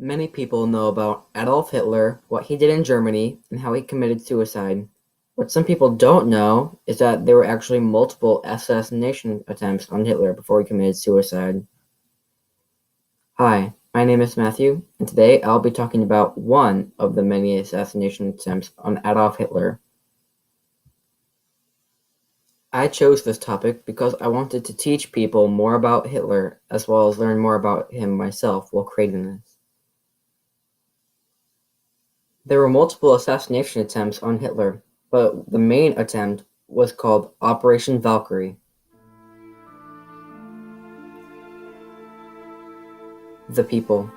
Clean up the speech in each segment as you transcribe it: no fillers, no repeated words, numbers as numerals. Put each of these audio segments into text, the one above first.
Many people know about Adolf Hitler, what he did in Germany, and how he committed suicide. What some people don't know is that there were actually multiple assassination attempts on Hitler before he committed suicide. Hi, my name is Matthew, and today I'll be talking about one of the many assassination attempts on Adolf Hitler. I chose this topic because I wanted to teach people more about Hitler, as well as learn more about him myself while creating this. There were multiple assassination attempts on Hitler, but the main attempt was called Operation Valkyrie. The people.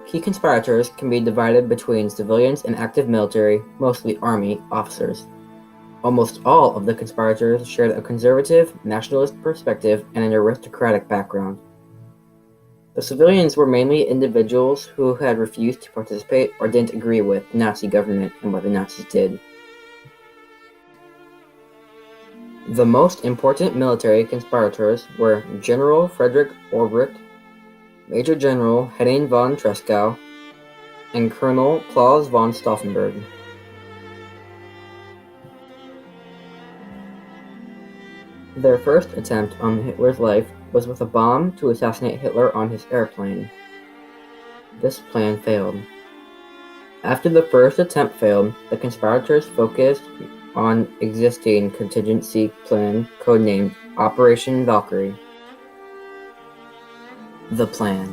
Key conspirators can be divided between civilians and active military, mostly army, officers. Almost all of the conspirators shared a conservative, nationalist perspective and an aristocratic background. The civilians were mainly individuals who had refused to participate or didn't agree with the Nazi government and what the Nazis did. The most important military conspirators were General Friedrich Obrecht, Major General Henning von Tresckow, and Colonel Claus von Stauffenberg. Their first attempt on Hitler's life was with a bomb to assassinate Hitler on his airplane. This plan failed. After the first attempt failed, the conspirators focused on existing contingency plan codenamed Operation Valkyrie. The plan.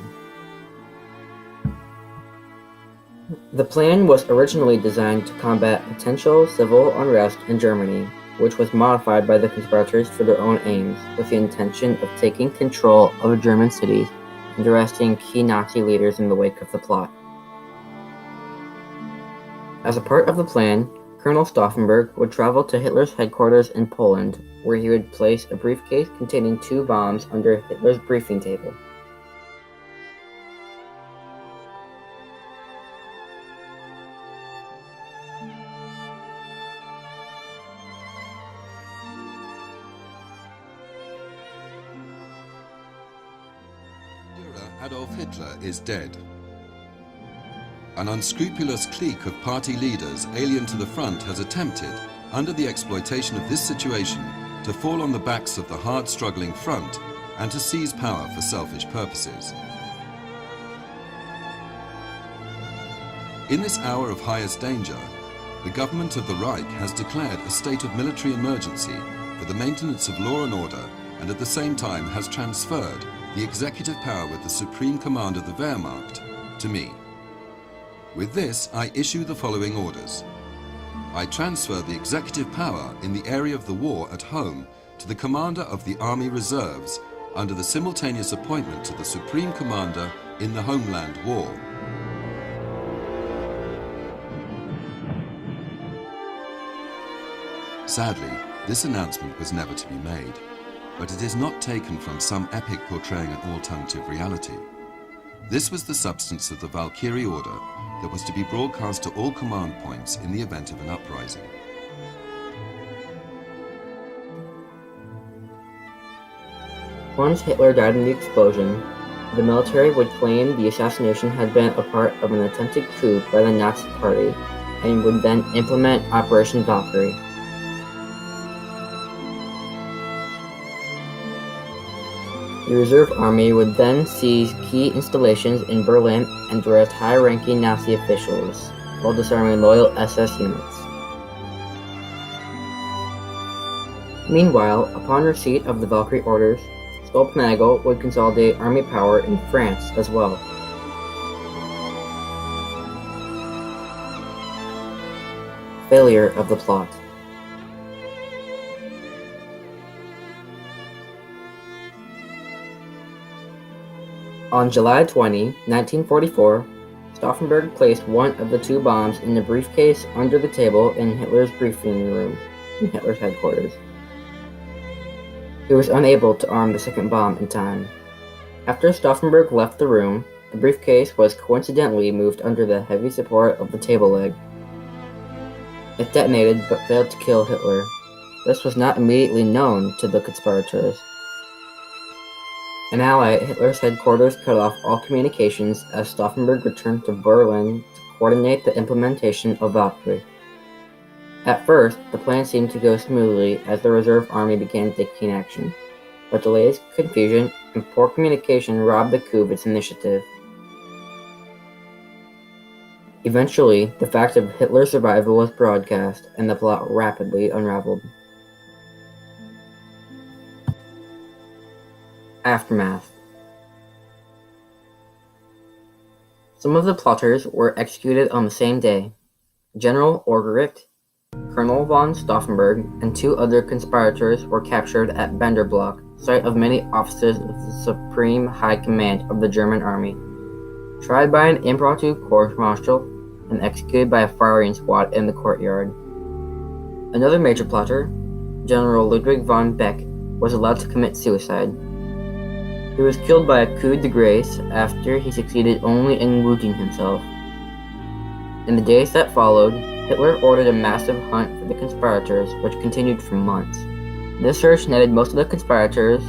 The plan was originally designed to combat potential civil unrest in Germany, which was modified by the conspirators for their own aims, with the intention of taking control of German cities and arresting key Nazi leaders in the wake of the plot. As a part of the plan, Colonel Stauffenberg would travel to Hitler's headquarters in Poland, where he would place a briefcase containing 2 bombs under Hitler's briefing table. Adolf Hitler is dead. An unscrupulous clique of party leaders alien to the front has attempted, under the exploitation of this situation, to fall on the backs of the hard-struggling front and to seize power for selfish purposes. In this hour of highest danger, the government of the Reich has declared a state of military emergency for the maintenance of law and order, and at the same time has transferred the executive power with the Supreme Command of the Wehrmacht to me. With this, I issue the following orders. I transfer the executive power in the area of the war at home to the Commander of the Army Reserves under the simultaneous appointment to the Supreme Commander in the Homeland War. Sadly, this announcement was never to be made, but it is not taken from some epic portraying an alternative reality. This was the substance of the Valkyrie order that was to be broadcast to all command points in the event of an uprising. Once Hitler died in the explosion, the military would claim the assassination had been a part of an attempted coup by the Nazi Party and would then implement Operation Valkyrie. The Reserve Army would then seize key installations in Berlin and arrest high-ranking Nazi officials, while disarming loyal SS units. Meanwhile, upon receipt of the Valkyrie orders, Stoltenagel would consolidate army power in France as well. Failure of the plot. On July 20, 1944, Stauffenberg placed one of the 2 bombs in the briefcase under the table in Hitler's briefing room in Hitler's headquarters. He was unable to arm the second bomb in time. After Stauffenberg left the room, the briefcase was coincidentally moved under the heavy support of the table leg. It detonated but failed to kill Hitler. This was not immediately known to the conspirators. An ally at Hitler's headquarters cut off all communications as Stauffenberg returned to Berlin to coordinate the implementation of VanWyhe. At first, the plan seemed to go smoothly as the reserve army began taking action, but delays, confusion, and poor communication robbed the coup of its initiative. Eventually, the fact of Hitler's survival was broadcast, and the plot rapidly unraveled. Aftermath. Some of the plotters were executed on the same day. General Orgericht, Colonel von Stauffenberg, and 2 other conspirators were captured at Benderblock, site of many officers of the Supreme High Command of the German Army, tried by an impromptu court-martial, and executed by a firing squad in the courtyard. Another major plotter, General Ludwig von Beck, was allowed to commit suicide. He was killed by a coup de grace after he succeeded only in wounding himself. In the days that followed, Hitler ordered a massive hunt for the conspirators, which continued for months. This search netted most of the conspirators,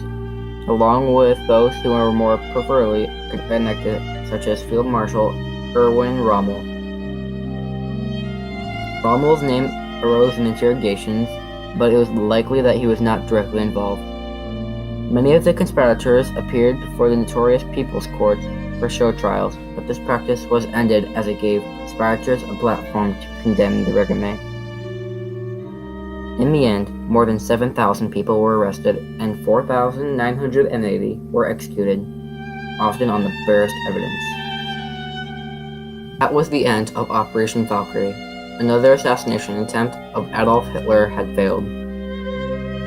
along with those who were more peripherally connected, such as Field Marshal Erwin Rommel. Rommel's name arose in interrogations, but it was likely that he was not directly involved. Many of the conspirators appeared before the notorious People's Court for show trials, but this practice was ended as it gave conspirators a platform to condemn the regime. In the end, more than 7,000 people were arrested and 4,980 were executed, often on the barest evidence. That was the end of Operation Valkyrie. Another assassination attempt of Adolf Hitler had failed.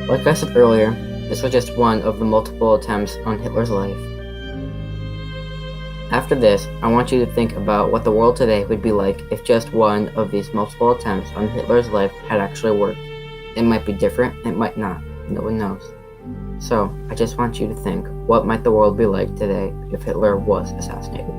Like I said earlier, this was just one of the multiple attempts on Hitler's life. After this, I want you to think about what the world today would be like if just one of these multiple attempts on Hitler's life had actually worked. It might be different, it might not, no one knows. So, I just want you to think, what might the world be like today if Hitler was assassinated?